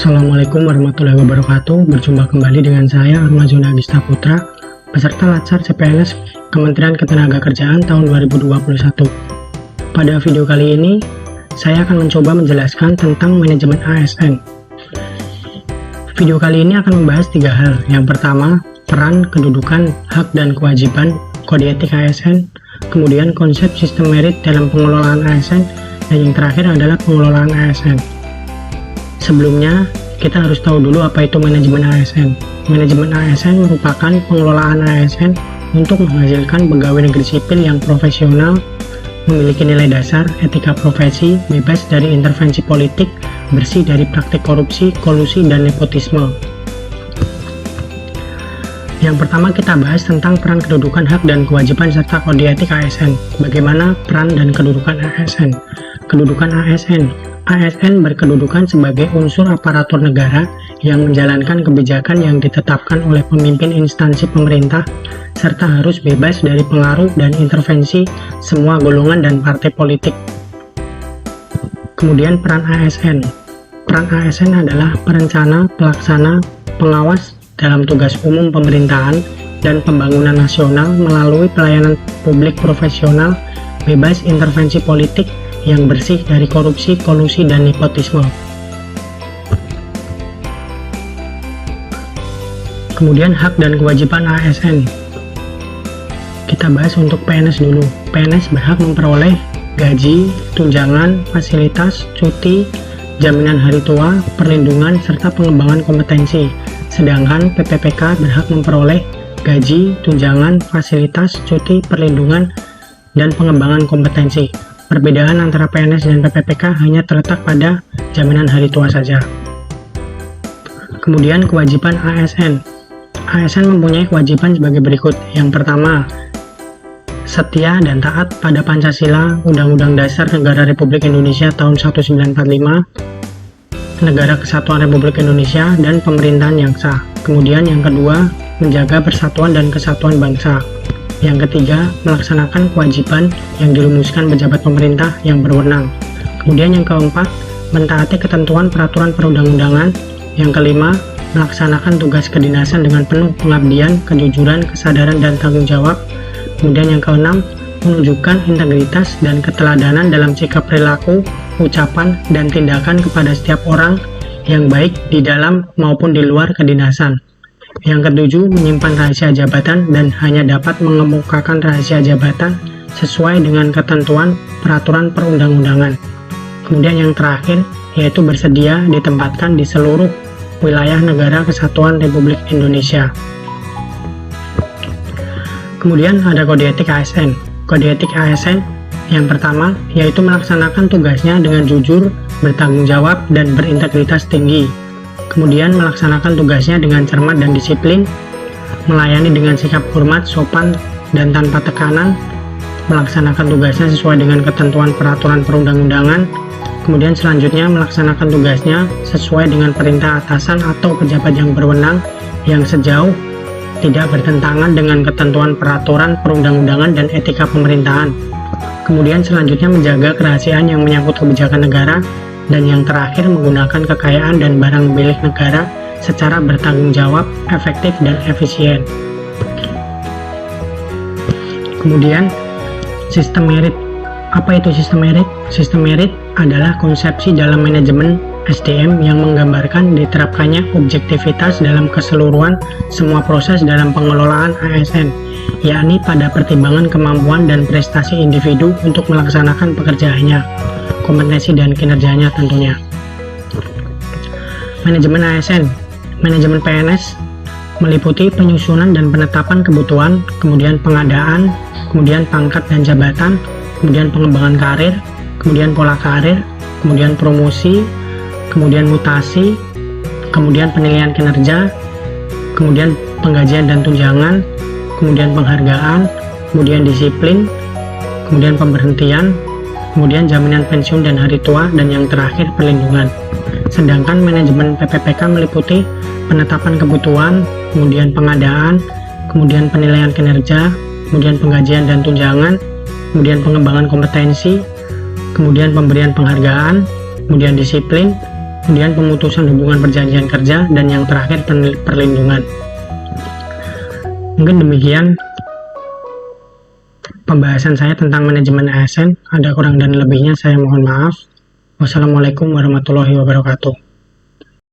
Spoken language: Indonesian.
Assalamualaikum warahmatullahi wabarakatuh. Berjumpa kembali dengan saya Armazon Agista Putra, peserta Latsar CPNS Kementerian Ketenagakerjaan tahun 2021. Pada video kali ini, saya akan mencoba menjelaskan tentang manajemen ASN. Video kali ini akan membahas 3 hal. Yang pertama, peran, kedudukan, hak, dan kewajiban kode etik ASN, kemudian konsep sistem merit dalam pengelolaan ASN, dan yang terakhir adalah pengelolaan ASN. Sebelumnya, kita harus tahu dulu apa itu manajemen ASN. Manajemen ASN merupakan pengelolaan ASN untuk menghasilkan pegawai negeri sipil yang profesional, memiliki nilai dasar, etika profesi, bebas dari intervensi politik, bersih dari praktik korupsi, kolusi, dan nepotisme. Yang pertama kita bahas tentang peran, kedudukan, hak, dan kewajiban serta kode etik ASN. Bagaimana peran dan kedudukan ASN? Kedudukan ASN. ASN berkedudukan sebagai unsur aparatur negara yang menjalankan kebijakan yang ditetapkan oleh pemimpin instansi pemerintah, serta harus bebas dari pengaruh dan intervensi semua golongan dan partai politik. Kemudian peran ASN. Peran ASN adalah perencana, pelaksana, pengawas dalam tugas umum pemerintahan dan pembangunan nasional melalui pelayanan publik profesional, bebas intervensi politik, yang bersih dari korupsi, kolusi, dan nepotisme. Kemudian hak dan kewajiban ASN. Kita bahas untuk PNS dulu. PNS berhak memperoleh gaji, tunjangan, fasilitas, cuti, jaminan hari tua, perlindungan, serta pengembangan kompetensi. Sedangkan PPPK berhak memperoleh gaji, tunjangan, fasilitas, cuti, perlindungan, dan pengembangan kompetensi. Perbedaan antara PNS dan PPPK hanya terletak pada jaminan hari tua saja. Kemudian kewajiban ASN. ASN mempunyai kewajiban sebagai berikut. Yang pertama, setia dan taat pada Pancasila, Undang-Undang Dasar Negara Republik Indonesia tahun 1945, Negara Kesatuan Republik Indonesia, dan pemerintahan yang sah. Kemudian yang kedua, menjaga persatuan dan kesatuan bangsa. Yang ketiga, melaksanakan kewajiban yang dirumuskan pejabat pemerintah yang berwenang. Kemudian yang keempat, mentaati ketentuan peraturan perundang-undangan. Yang kelima, melaksanakan tugas kedinasan dengan penuh pengabdian, kejujuran, kesadaran, dan tanggung jawab. Kemudian yang keenam, menunjukkan integritas dan keteladanan dalam sikap perilaku, ucapan, dan tindakan kepada setiap orang yang baik di dalam maupun di luar kedinasan. Yang ketujuh, menyimpan rahasia jabatan dan hanya dapat mengemukakan rahasia jabatan sesuai dengan ketentuan peraturan perundang-undangan. Kemudian yang terakhir, yaitu bersedia ditempatkan di seluruh wilayah Negara Kesatuan Republik Indonesia. Kemudian ada kode etik ASN. Kode etik ASN yang pertama, yaitu melaksanakan tugasnya dengan jujur, bertanggung jawab, dan berintegritas tinggi. Kemudian melaksanakan tugasnya dengan cermat dan disiplin, melayani dengan sikap hormat, sopan, dan tanpa tekanan, melaksanakan tugasnya sesuai dengan ketentuan peraturan perundang-undangan. Kemudian selanjutnya melaksanakan tugasnya sesuai dengan perintah atasan atau pejabat yang berwenang yang sejauh tidak bertentangan dengan ketentuan peraturan perundang-undangan dan etika pemerintahan. Kemudian selanjutnya menjaga kerahasiaan yang menyangkut kebijakan negara. Dan yang terakhir, menggunakan kekayaan dan barang milik negara secara bertanggung jawab, efektif, dan efisien. Kemudian, sistem merit. Apa itu sistem merit? Sistem merit adalah konsepsi dalam manajemen SDM yang menggambarkan diterapkannya objektivitas dalam keseluruhan semua proses dalam pengelolaan ASN, yakni pada pertimbangan kemampuan dan prestasi individu untuk melaksanakan pekerjaannya, kompetensi dan kinerjanya tentunya. Manajemen ASN. Manajemen PNS meliputi penyusunan dan penetapan kebutuhan, kemudian pengadaan, kemudian pangkat dan jabatan, kemudian pengembangan karir, kemudian pola karir, kemudian promosi, kemudian mutasi, kemudian penilaian kinerja, kemudian penggajian dan tunjangan, kemudian penghargaan, kemudian disiplin, kemudian pemberhentian, kemudian jaminan pensiun dan hari tua, dan yang terakhir perlindungan. Sedangkan manajemen PPPK meliputi penetapan kebutuhan, kemudian pengadaan, kemudian penilaian kinerja, kemudian penggajian dan tunjangan, kemudian pengembangan kompetensi, kemudian pemberian penghargaan, kemudian disiplin, kemudian pemutusan hubungan perjanjian kerja, dan yang terakhir perlindungan. Mungkin demikian pembahasan saya tentang manajemen ASN. Ada kurang dan lebihnya saya mohon maaf. Wassalamualaikum warahmatullahi wabarakatuh.